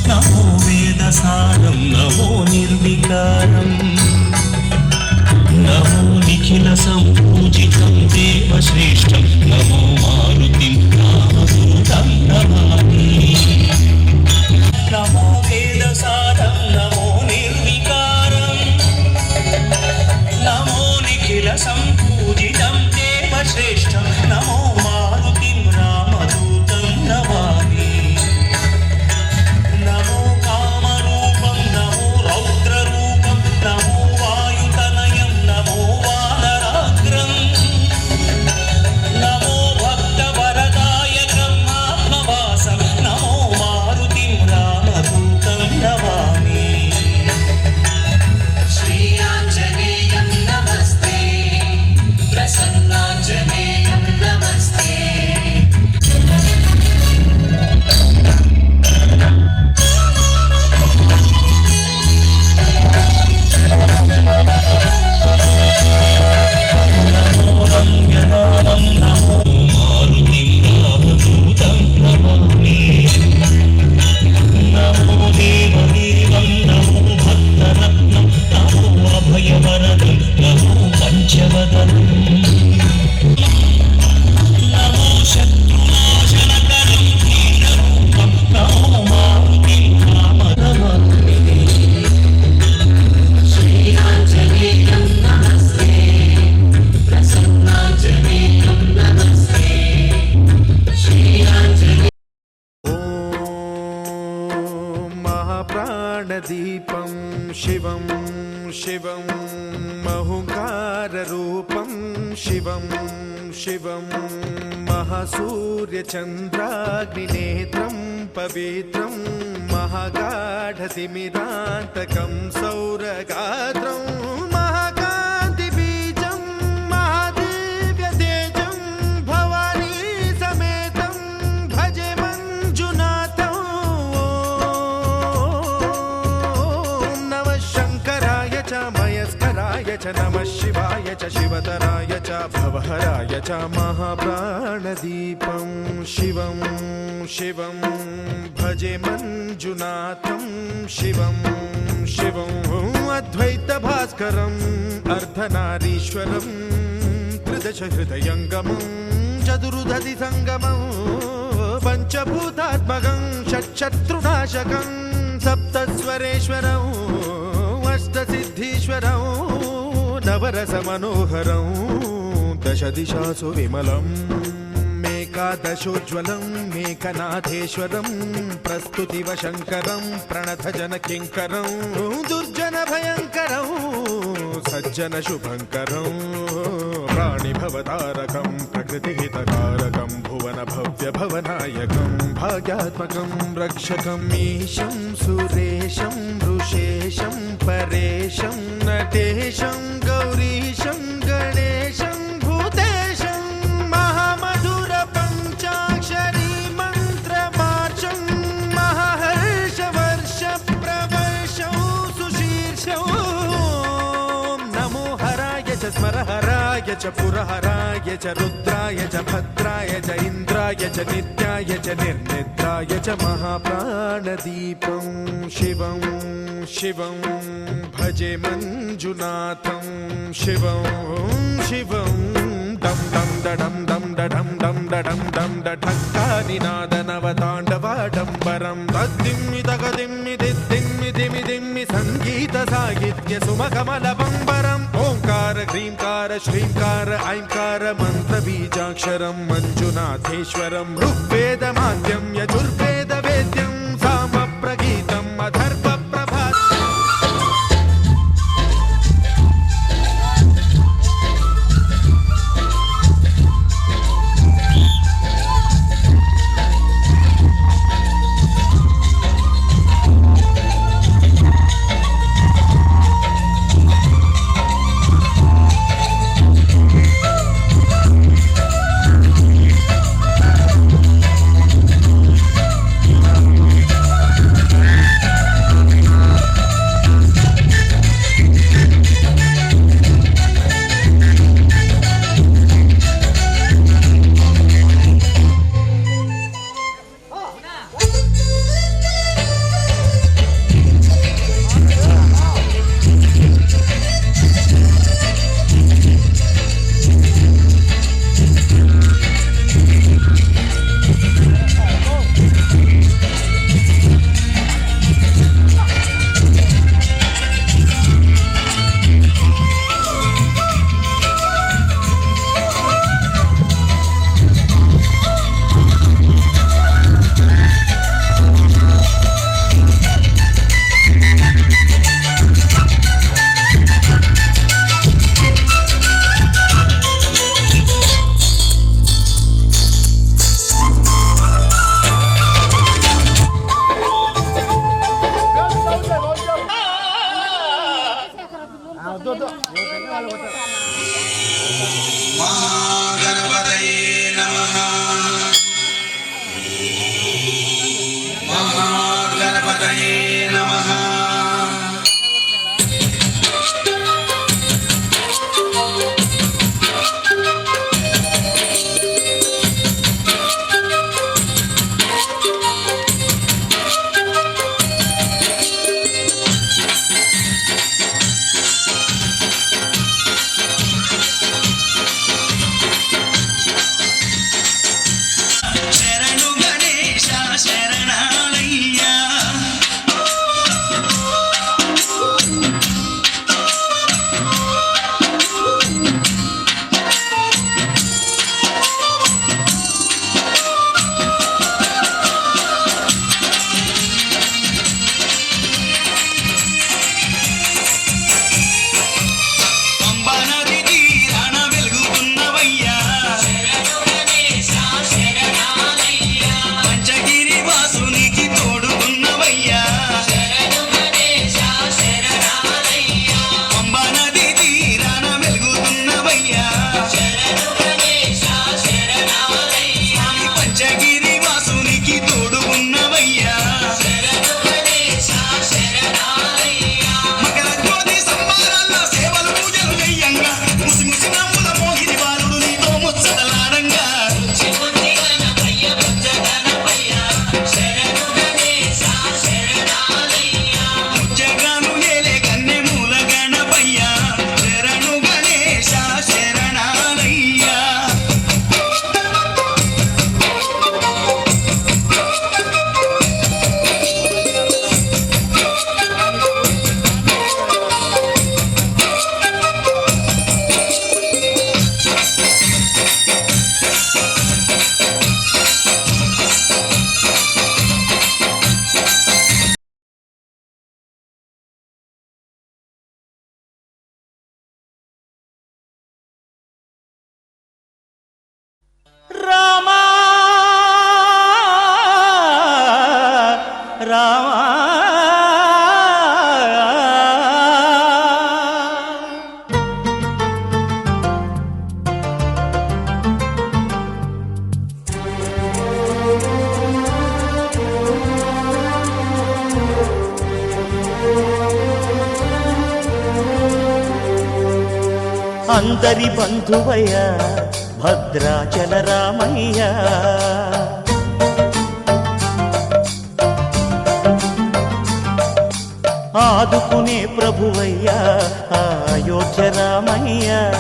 नमो वेदसारं नमो निर्विकारं नमो निखिल सम्पूजितं देवश्रेष्ठं नमो मारुतिं रामदूतं नमामि नमो वेदसारं नमो निर्विकारं नमो निखिल सम्पूजितं देवश्रेष्ठं नमो मारुतिं रामदूतं नमामि दीपं शिवं शिवं महुकाररूपं शिवं शिवं महासूर्यचन्द्राग्निनेत्रं पवित्रं महागाढतिमिरान्तकं सौरगात्रं महाकान्तिबीजं महादिव्यतेजं भवानी समेतं भजे मञ्जुनाथं मयस्कराय च नमः शिवाय च शिवतराय च भवहराय च महाप्राणदीपं शिवं शिवं भजे मञ्जुनाथं शिवं शिवं अद्वैतभास्करम् अर्धनारीश्वरं त्रिदशहृदयङ्गमं चतुर्दधिसङ्गमं पञ्चभूतात्मकं षट्शत्रुनाशकं सप्तस्वरेश्वरम् अष्टसिद्धीश्वरं नवरसमनोहरं दशदिशासु विमलं मेकादशोज्ज्वलं मेकनाथेश्वरं प्रस्तुतिवशङ्करं प्रणतजनकिङ्करं दुर्जनभयङ्करं सज्जनशुभङ्करं प्राणिभवतारकं प्रकृतिहितकारकं भुवनभव्यभवनायकं भाग्यात्मकं रक्षकम् ईशं सुरेशं ऋषेशं परेशं नटेशं गौरीशं गणेशं भूतेशं महामधुर पञ्चाक्षरी मन्त्रमार्ग च स्मरहराय च पुरहराय च रुद्राय च भद्राय च इन्द्राय च नित्याय च निर्निद्राय च महाप्राणदीपं शिवं शिवं भजे मञ्जुनाथं शिवं शिवं डं डं डडं डं डडं डं डडं डं डढक्कानिनादनवताण्डवाडम्बरं तद्दिम्मि तगदिम्मि दिद्दिम्मि दिमि दिम्मि सङ्गीत साहित्य सुमकमलबम्बरम् ओङ्कार ह्रीङ्कार श्रीङ्कार ऐङ्कार मन्त्रबीजाक्षरं मञ्जुनाथेश्वरं ऋग्वेदमाद्यं यजुर्वेदवेद्यं सामप्रगीतम् अथर्वप्रभातम् महागणपतये नमः महागणपतये नमः శరణు గణేశ శరణాలయ్యా అందరి బంధువయ్య భద్రాచల రామయ్య. ఆదుకునే ప్రభువయ్య అయోధ్య రామయ్య.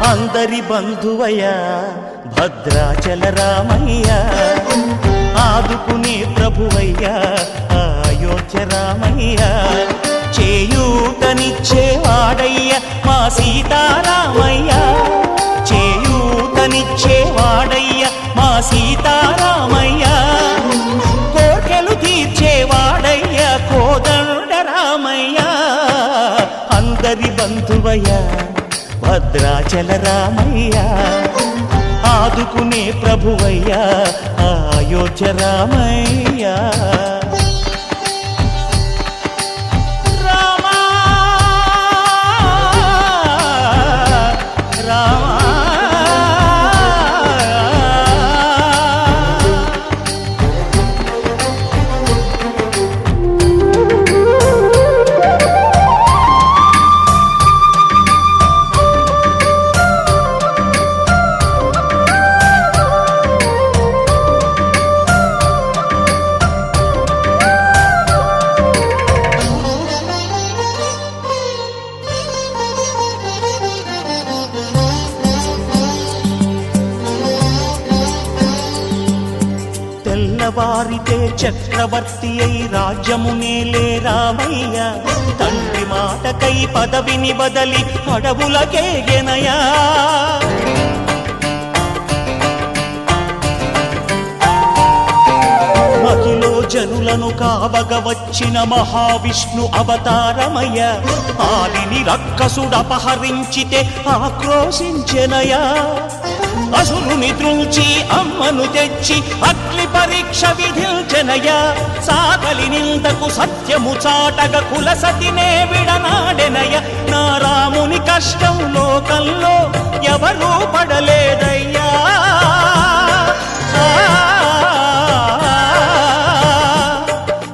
అందరి బంధువయ్య భద్రాచల రామయ్య. ఆదుకునే ప్రభువయ్య అయోధ్య రామయ్య. చేయూతనిచ్చేవాడయ్య మా సీతారామయ్య. చేయూతనిచ్చేవాడయ్య మా సీతారామయ్య. కోర్కెలు తీర్చేవాడయ్య కోదండ రామయ్య. అందరి బంధువయ్య భద్రాచల రామయ్య. ఆదుకునే ప్రభువయ్య అయోధ్య రామయ్య. రామా రామా తెల్లవారితే చక్రవర్తి అయి రాజ్యమునేలే రామయ్య. తండ్రి మాటకై పదవిని బదలి అడవులకేగెనయా. మహిలో జనులను కావగ వచ్చిన మహావిష్ణు అవతారమయ్య. ఆలిని రక్కసుడపహరించితే ఆక్రోశించెనయా. అసురుని త్రుంచి అమ్మను తెచ్చి అగ్ని పరీక్ష విధించెనయ. సాగలి నిందకు సత్యము చాటగ కుల సతినే విడనాడెనయ. నా రాముని కష్టం లోకంలో ఎవరూ పడలేదయ్యా.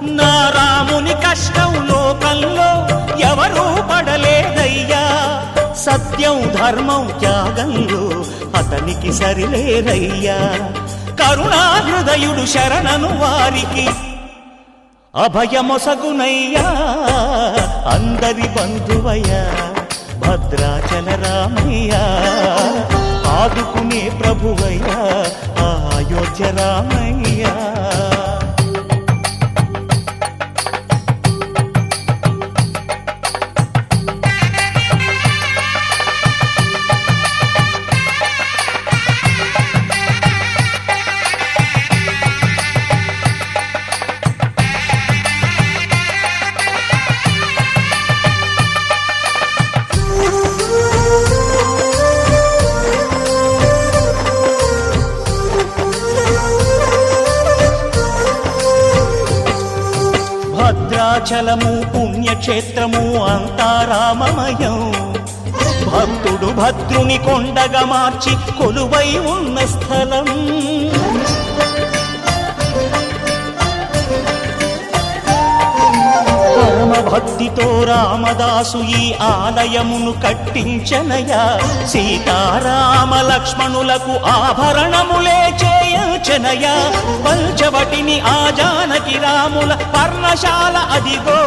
నా రాముని కష్టం లోకంలో ఎవరూ పడలేదయ్యా. సత్యం ధర్మం త్యాగంలో అతనికి సరిలేరయ్యా. కరుణా హృదయుడు శరణను వారికి అభయమొసగునయ్యా. అందరి బంధువయ్య భద్రాచల రామయ్య. ఆదుకునే ప్రభువయ్య అయోధ్య రామయ్య. భద్రాచలము పుణ్యక్షేత్రము అంతా రామమయం. భక్తుడు భద్రుని కొండగా మార్చి కొలువై ఉన్న స్థలం. పరమ భక్తితో రామదాసు ఈ ఆలయమును కట్టించనయా. సీతారామ లక్ష్మణులకు ఆభరణములే చేయచనయా. పంచవటిని ఆ జానకి రాముల పర్ణశాల అదిగో.